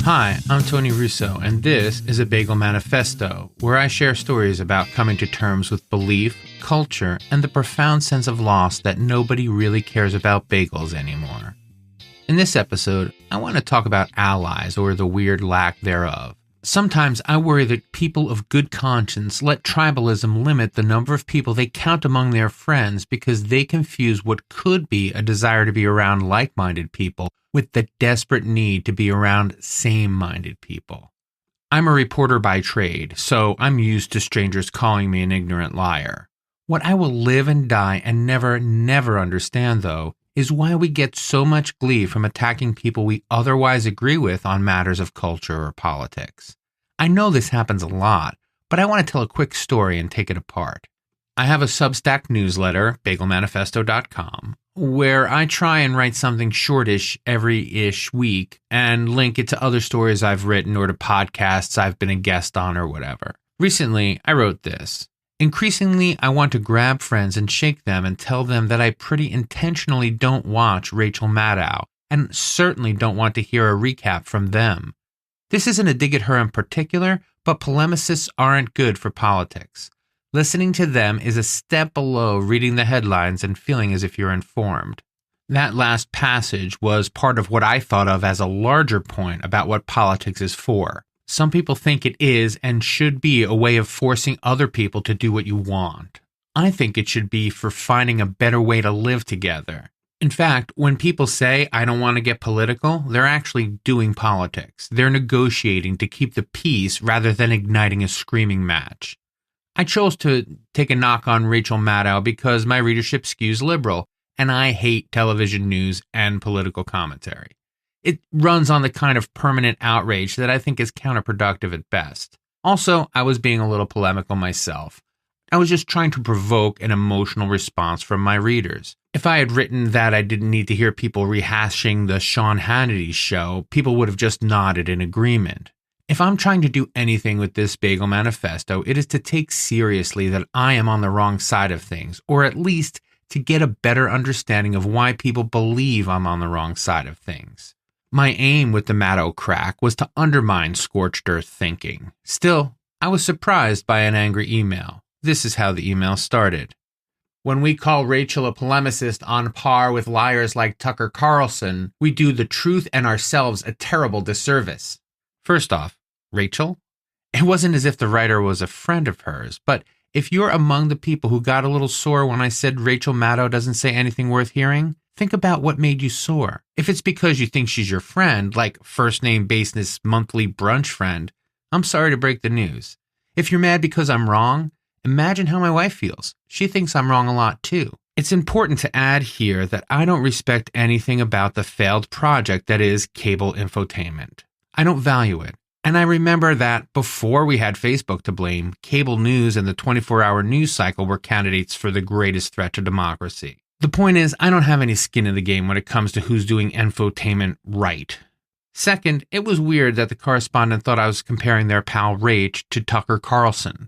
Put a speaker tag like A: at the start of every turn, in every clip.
A: Hi, I'm Tony Russo, and this is a Bagel Manifesto, where I share stories about coming to terms with belief, culture, and the profound sense of loss that nobody really cares about bagels anymore. In this episode, I want to talk about allies, or the weird lack thereof. Sometimes I worry that people of good conscience let tribalism limit the number of people they count among their friends because they confuse what could be a desire to be around like-minded people with the desperate need to be around same-minded people. I'm a reporter by trade, so I'm used to strangers calling me an ignorant liar. What I will live and die and never understand, though, is why we get so much glee from attacking people we otherwise agree with on matters of culture or politics. I know this happens a lot, but I want to tell a quick story and take it apart. I have a Substack newsletter, bagelmanifesto.com, where I try and write something shortish every-ish week and link it to other stories I've written or to podcasts I've been a guest on or whatever. Recently, I wrote this. Increasingly, I want to grab friends and shake them and tell them that I pretty intentionally don't watch Rachel Maddow and certainly don't want to hear a recap from them. This isn't a dig at her in particular, but polemicists aren't good for politics. Listening to them is a step below reading the headlines and feeling as if you're informed. That last passage was part of what I thought of as a larger point about what politics is for. Some people think it is and should be a way of forcing other people to do what you want. I think it should be for finding a better way to live together. In fact, when people say, I don't want to get political, they're actually doing politics. They're negotiating to keep the peace rather than igniting a screaming match. I chose to take a knock on Rachel Maddow because my readership skews liberal, and I hate television news and political commentary. It runs on the kind of permanent outrage that I think is counterproductive at best. Also, I was being a little polemical myself. I was just trying to provoke an emotional response from my readers. If I had written that I didn't need to hear people rehashing the Sean Hannity show, people would have just nodded in agreement. If I'm trying to do anything with this Bagel Manifesto, it is to take seriously that I am on the wrong side of things, or at least to get a better understanding of why people believe I'm on the wrong side of things. My aim with the Maddow crack was to undermine scorched earth thinking. Still, I was surprised by an angry email. This is how the email started. When we call Rachel a polemicist on par with liars like Tucker Carlson, we do the truth and ourselves a terrible disservice. First off, Rachel? It wasn't as if the writer was a friend of hers, but if you're among the people who got a little sore when I said Rachel Maddow doesn't say anything worth hearing, think about what made you sore. If it's because you think she's your friend, like first name basis monthly brunch friend, I'm sorry to break the news. If you're mad because I'm wrong, imagine how my wife feels. She thinks I'm wrong a lot too. It's important to add here that I don't respect anything about the failed project that is cable infotainment. I don't value it. And I remember that before we had Facebook to blame, cable news and the 24-hour news cycle were candidates for the greatest threat to democracy. The point is, I don't have any skin in the game when it comes to who's doing infotainment right. Second, it was weird that the correspondent thought I was comparing their pal Rach to Tucker Carlson.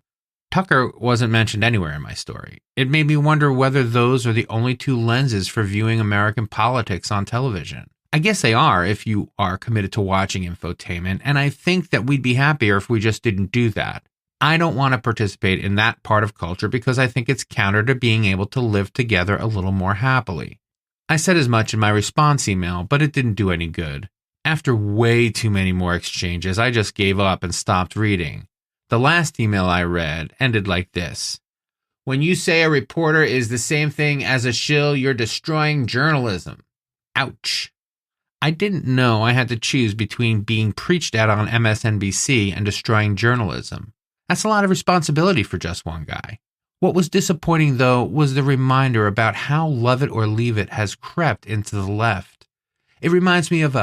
A: Tucker wasn't mentioned anywhere in my story. It made me wonder whether those are the only two lenses for viewing American politics on television. I guess they are if you are committed to watching infotainment, and I think that we'd be happier if we just didn't do that. I don't want to participate in that part of culture because I think it's counter to being able to live together a little more happily. I said as much in my response email, but it didn't do any good. After way too many more exchanges, I just gave up and stopped reading. The last email I read ended like this. When you say a reporter is the same thing as a shill, you're destroying journalism. Ouch. I didn't know I had to choose between being preached at on MSNBC and destroying journalism. That's a lot of responsibility for just one guy. What was disappointing, though, was the reminder about how love it or leave it has crept into the left. It reminds me of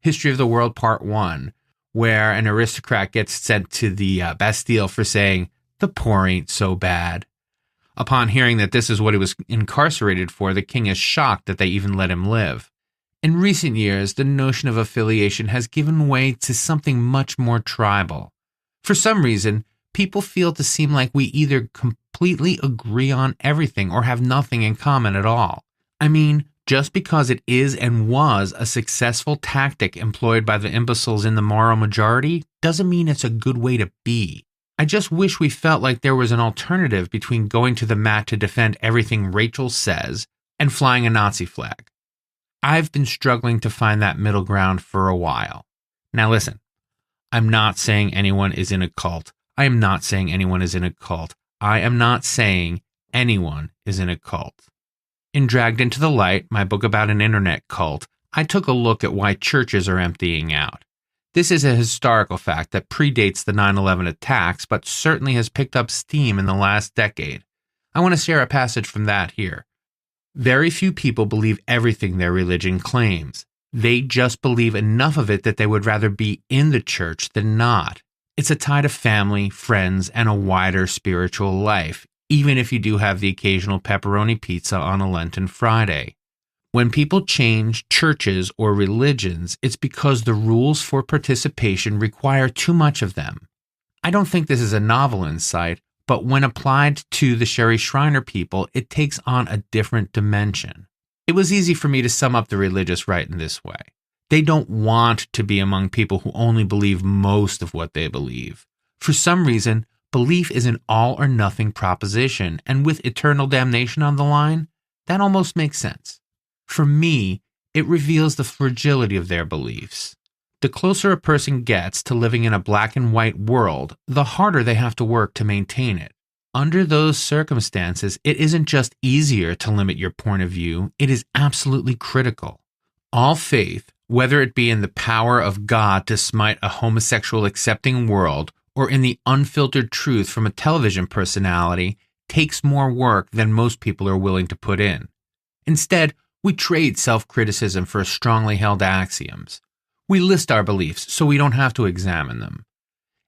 A: History of the World Part 1, where an aristocrat gets sent to the Bastille for saying, "The poor ain't so bad." Upon hearing that this is what he was incarcerated for, the king is shocked that they even let him live. In recent years, the notion of affiliation has given way to something much more tribal. For some reason, people feel to seem like we either completely agree on everything or have nothing in common at all. I mean, just because it is and was a successful tactic employed by the imbeciles in the moral majority doesn't mean it's a good way to be. I just wish we felt like there was an alternative between going to the mat to defend everything Rachel says and flying a Nazi flag. I've been struggling to find that middle ground for a while. Now listen, I'm not saying anyone is in a cult. I am not saying anyone is in a cult. I am not saying anyone is in a cult. In Dragged into the Light, my book about an internet cult, I took a look at why churches are emptying out. This is a historical fact that predates the 9/11 attacks, but certainly has picked up steam in the last decade. I want to share a passage from that here. Very few people believe everything their religion claims. They just believe enough of it that they would rather be in the church than not. It's a tie to family, friends, and a wider spiritual life, even if you do have the occasional pepperoni pizza on a Lenten Friday. When people change churches or religions, it's because the rules for participation require too much of them. I don't think this is a novel insight, but when applied to the Sherry Shriner people, it takes on a different dimension. It was easy for me to sum up the religious right in this way. They don't want to be among people who only believe most of what they believe. For some reason, belief is an all or nothing proposition, and with eternal damnation on the line, that almost makes sense. For me, it reveals the fragility of their beliefs. The closer a person gets to living in a black and white world, the harder they have to work to maintain it. Under those circumstances, it isn't just easier to limit your point of view, it is absolutely critical. All faith, whether it be in the power of God to smite a homosexual accepting world or in the unfiltered truth from a television personality, takes more work than most people are willing to put in. Instead, we trade self-criticism for strongly held axioms. We list our beliefs so we don't have to examine them.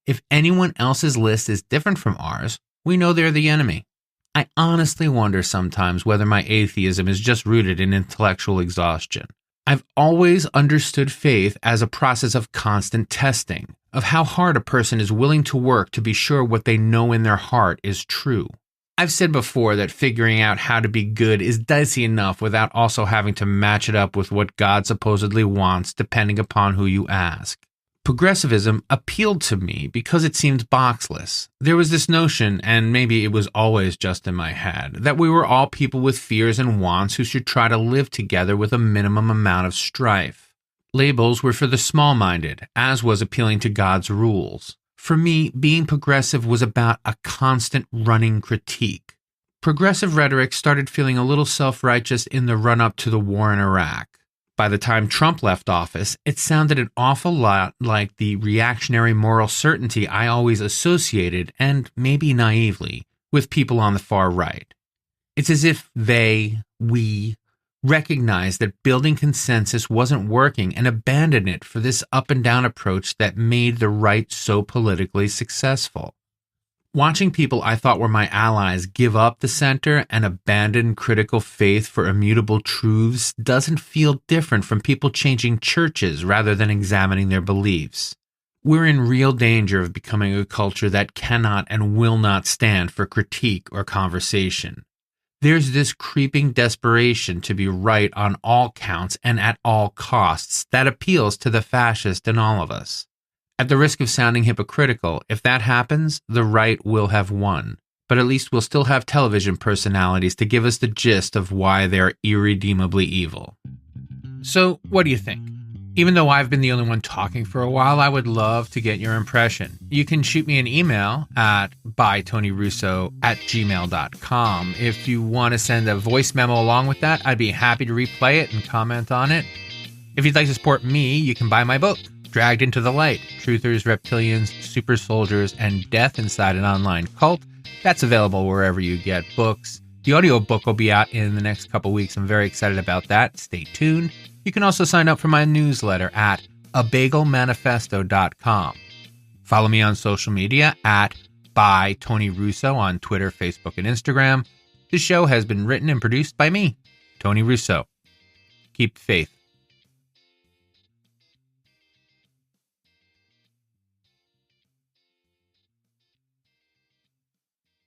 A: If anyone else's list is different from ours, we know they're the enemy. I honestly wonder sometimes whether my atheism is just rooted in intellectual exhaustion. I've always understood faith as a process of constant testing, of how hard a person is willing to work to be sure what they know in their heart is true. I've said before that figuring out how to be good is dicey enough without also having to match it up with what God supposedly wants, depending upon who you ask. Progressivism appealed to me because it seemed boxless. There was this notion, and maybe it was always just in my head, that we were all people with fears and wants who should try to live together with a minimum amount of strife. Labels were for the small-minded, as was appealing to God's rules. For me, being progressive was about a constant running critique. Progressive rhetoric started feeling a little self-righteous in the run-up to the war in Iraq. By the time Trump left office, it sounded an awful lot like the reactionary moral certainty I always associated, and maybe naively, with people on the far right. It's as if we, recognized that building consensus wasn't working and abandoned it for this up-and-down approach that made the right so politically successful. Watching people I thought were my allies give up the center and abandon critical faith for immutable truths doesn't feel different from people changing churches rather than examining their beliefs. We're in real danger of becoming a culture that cannot and will not stand for critique or conversation. There's this creeping desperation to be right on all counts and at all costs that appeals to the fascist in all of us. At the risk of sounding hypocritical, if that happens, the right will have won. But at least we'll still have television personalities to give us the gist of why they're irredeemably evil. So, what do you think? Even though I've been the only one talking for a while, I would love to get your impression. You can shoot me an email at bytonyrusso@gmail.com. If you want to send a voice memo along with that, I'd be happy to replay it and comment on it. If you'd like to support me, you can buy my book, Dragged into the Light, Truthers, Reptilians, Super Soldiers, and Death Inside an Online Cult. That's available wherever you get books. The audiobook will be out in the next couple weeks. I'm very excited about that. Stay tuned. You can also sign up for my newsletter at abagelmanifesto.com. Follow me on social media at @ByTonyRusso on Twitter, Facebook, and Instagram. This show has been written and produced by me, Tony Russo. Keep the faith.